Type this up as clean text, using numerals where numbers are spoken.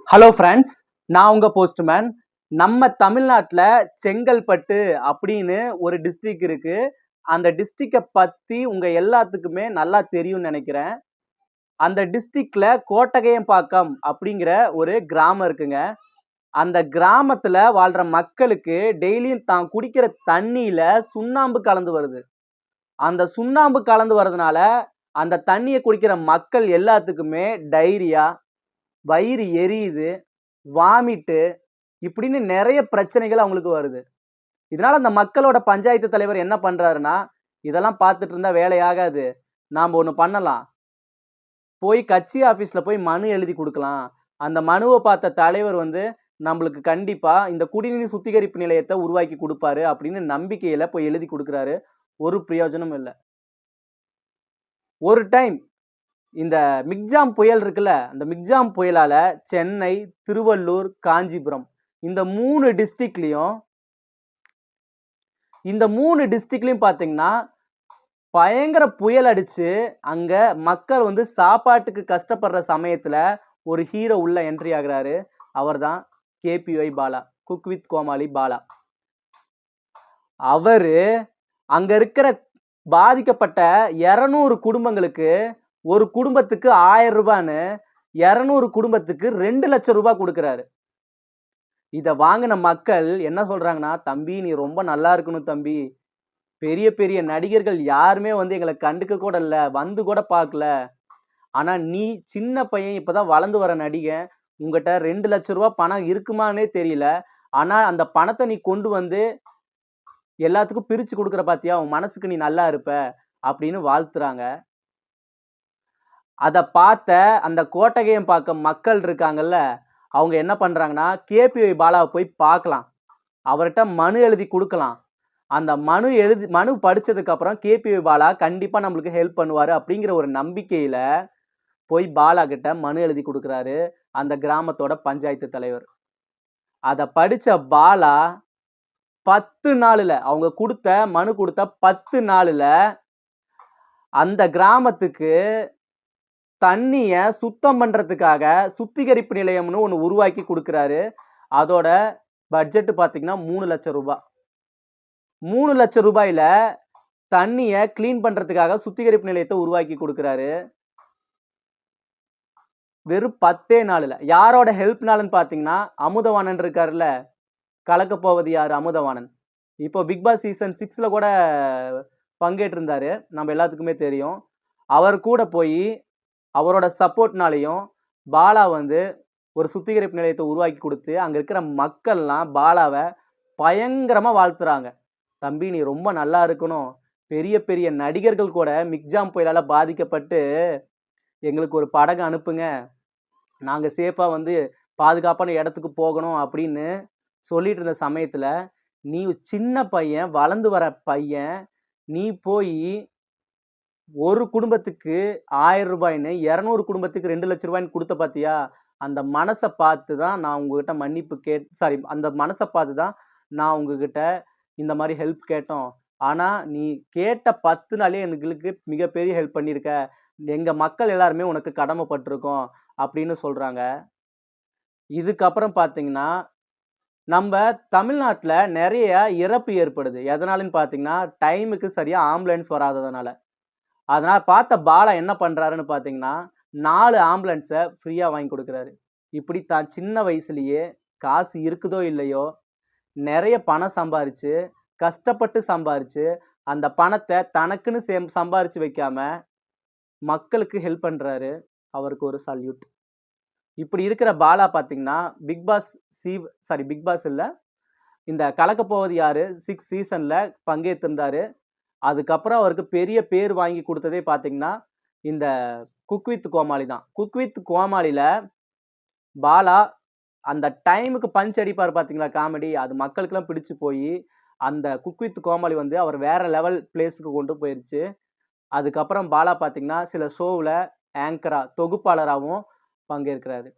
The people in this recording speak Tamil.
ஹலோ ஃப்ரெண்ட்ஸ், நான் உங்கள் போஸ்ட்மேன். நம்ம தமிழ்நாட்டில் செங்கல்பட்டு அப்படின்னு ஒரு டிஸ்ட்ரிக் இருக்குது. அந்த டிஸ்ட்ரிக்டை பற்றி உங்கள் எல்லாத்துக்குமே நல்லா தெரியும்னு நினைக்கிறேன். அந்த டிஸ்ட்ரிக்டில் கோட்டகையம்பாக்கம் அப்படிங்கிற ஒரு கிராமம் இருக்குங்க. அந்த கிராமத்தில் வாழ்கிற மக்களுக்கு டெய்லியும் தான் குடிக்கிற தண்ணியில் சுண்ணாம்பு கலந்து வருது. அந்த சுண்ணாம்பு கலந்து வர்றதுனால அந்த தண்ணியை குடிக்கிற மக்கள் எல்லாத்துக்குமே டைரியா, வயிறு எரியுது, வாமிட்டு இப்படின்னு நிறைய பிரச்சனைகள் அவங்களுக்கு வருது. இதனால அந்த மக்களோட பஞ்சாயத்து தலைவர் என்ன பண்றாருன்னா, இதெல்லாம் பார்த்துட்டு இருந்தா வேலையாகாது. நாம ஒண்ணு பண்ணலாம். போய் கட்சி ஆபீஸ்ல போய் மனு எழுதி கொடுக்கலாம். அந்த மனுவை பார்த்த தலைவர் நம்மளுக்கு கண்டிப்பா இந்த குடிநீர் சுத்திகரிப்பு நிலையத்தை உருவாக்கி கொடுப்பாரு அப்படின்னு நம்பிக்கையில போய் எழுதி கொடுக்குறாரு. ஒரு பிரயோஜனமும் இல்லை. ஒரு டைம் இந்த மிக்ஜாம் புயல் இருக்குல்ல, அந்த மிக்ஜாம் புயலால சென்னை, திருவள்ளூர், காஞ்சிபுரம் இந்த மூணு டிஸ்ட்ரிக்ட்லயும் பார்த்தீங்கன்னா பயங்கர புயல் அடிச்சு அங்க மக்கள் சாப்பாட்டுக்கு கஷ்டப்படுற சமயத்துல ஒரு ஹீரோ உள்ள என்ட்ரி ஆகுறாரு. அவர் தான் கேபிஒய் பாலா, குக் வித் கோமாளி பாலா. அவரு அங்க இருக்கிற பாதிக்கப்பட்ட 200 குடும்பங்களுக்கு ஒரு குடும்பத்துக்கு 1000 ரூபான்னு 200 குடும்பத்துக்கு 2 லட்சம் ரூபாய் கொடுக்கிறாரு. இதை வாங்கின மக்கள் என்ன சொல்றாங்கன்னா, தம்பி நீ ரொம்ப நல்லா இருக்கணும் தம்பி, பெரிய பெரிய நடிகர்கள் யாருமே எங்களை கண்டுக்க கூட இல்லை, வந்து கூட பார்க்கல. ஆனா நீ சின்ன பையன், இப்பதான் வளர்ந்து வர நடிகன், உங்ககிட்ட 2 லட்சம் ரூபாய் பணம் இருக்குமானே தெரியல. ஆனா அந்த பணத்தை நீ கொண்டு எல்லாத்துக்கும் பிரிச்சு கொடுக்குற பாத்தியா, உன் மனசுக்கு நீ நல்லா இருப்ப அப்படின்னு வாழ்த்துறாங்க. அதை பார்த்த அந்த கோட்டகையம்பாக்கம் மக்கள் இருக்காங்கல்ல, அவங்க என்ன பண்றாங்கன்னா, கேபிஒய் பாலாவை போய் பார்க்கலாம், அவர்கிட்ட மனு எழுதி கொடுக்கலாம். அந்த மனு படிச்சதுக்கு அப்புறம் கேபிஒய் பாலா கண்டிப்பா நம்மளுக்கு ஹெல்ப் பண்ணுவாரு அப்படிங்கிற ஒரு நம்பிக்கையில போய் பாலா கிட்ட மனு எழுதி கொடுக்குறாரு அந்த கிராமத்தோட பஞ்சாயத்து தலைவர். அதை படிச்ச பாலா 10 நாளுல, அவங்க மனு கொடுத்த 10 நாளுல அந்த கிராமத்துக்கு தண்ணிய சுத்தம் பண்றதுக்காக சுத்திகரிப்பு நிலையம்னு ஒன்று உருவாக்கி கொடுக்குறாரு. அதோட பட்ஜெட் பார்த்தீங்கன்னா 3 லட்சம் ரூபாய். 3 லட்சம் ரூபாயில தண்ணிய கிளீன் பண்றதுக்காக சுத்திகரிப்பு நிலையத்தை உருவாக்கி கொடுக்குறாரு. வெறும் 10 நாளுல. யாரோட ஹெல்ப்னாலன்னு பார்த்தீங்கன்னா, அமுதவாணன் இருக்காருல்ல, கலக்க போவது யாரு அமுதவாணன், இப்போ பிக் பாஸ் சீசன் 6ல கூட பங்கேற்றிருந்தாரு, நம்ம எல்லாத்துக்குமே தெரியும். அவர் கூட போய் அவரோட சப்போர்ட்னாலையும் பாலா ஒரு சுத்திகரிப்பு நிலையத்தை உருவாக்கி கொடுத்து அங்க இருக்கிற மக்கள்லாம் பாலாவை பயங்கரமா வாழ்த்துறாங்க. தம்பி நீ ரொம்ப நல்லா இருக்கணும், பெரிய பெரிய நடிகர்கள் கூட மிக்ஜாம் புயலால பாதிக்கப்பட்டு எங்களுக்கு ஒரு படகு அனுப்புங்க, நாங்க சேஃபா பாதுகாப்பான இடத்துக்கு போகணும் அப்படின்னு சொல்லிட்டு இருந்த சமயத்துல, நீ சின்ன பையன், வளர்ந்து வர பையன், நீ போய் ஒரு குடும்பத்துக்கு 1000 ரூபாய்ன்னு 200 குடும்பத்துக்கு 2 லட்சம் ரூபாய்ன்னு கொடுத்த பாத்தியா, அந்த மனசை பார்த்து தான் நான் உங்ககிட்ட மன்னிப்பு அந்த மனசை பார்த்து தான் நான் உங்ககிட்ட இந்த மாதிரி ஹெல்ப் கேட்டோம். ஆனா நீ கேட்ட 10 நாளே எங்களுக்கு மிகப்பெரிய ஹெல்ப் பண்ணியிருக்க, எங்க மக்கள் எல்லாருமே உனக்கு கடமைப்பட்டிருக்கோம் அப்படின்னு சொல்றாங்க. இதுக்கப்புறம் பார்த்தீங்கன்னா, நம்ம தமிழ்நாட்டில் நிறைய இறப்பு ஏற்படுது. எதனாலன்னு பார்த்தீங்கன்னா, டைமுக்கு சரியா ஆம்புலன்ஸ் வராததுனால. அதனால பார்த்த பாலா என்ன பண்றாருன்னு பார்த்தீங்கன்னா, 4 ஆம்புலன்ஸை ஃப்ரீயா வாங்கி கொடுக்குறாரு. இப்படி தான் சின்ன வயசுலயே காசு இருக்குதோ இல்லையோ, நிறைய பணம் சம்பாரிச்சு, கஷ்டப்பட்டு சம்பாரிச்சு, அந்த பணத்தை தனக்குன்னு சம்பாரிச்சு வைக்காம மக்களுக்கு ஹெல்ப் பண்றாரு. அவருக்கு ஒரு சல்யூட். இப்படி இருக்கிற பாலா பார்த்தீங்கன்னா, பிக் பாஸ் இல்ல, இந்த கலக்கப் போவது யாரு 6 சீசன்ல பங்கேற்றிருந்தாரு. அதுக்கப்புறம் அவருக்கு பெரிய பேர் வாங்கி கொடுத்ததே பார்த்தீங்கன்னா, இந்த குக் வித் கோமாளி தான். குக் வித் கோமாளில பாலா அந்த டைமுக்கு பஞ்ச் அடிப்பார் பார்த்தீங்களா, காமெடி, அது மக்களுக்கெல்லாம் பிடிச்சு போய் அந்த குக் வித் கோமாளி அவர் வேற லெவல் பிளேஸுக்கு கொண்டு போயிருச்சு. அதுக்கப்புறம் பாலா பார்த்தீங்கன்னா, சில ஷோவில் ஆங்கரா, தொகுப்பாளராகவும் பங்கேற்கிறாரு.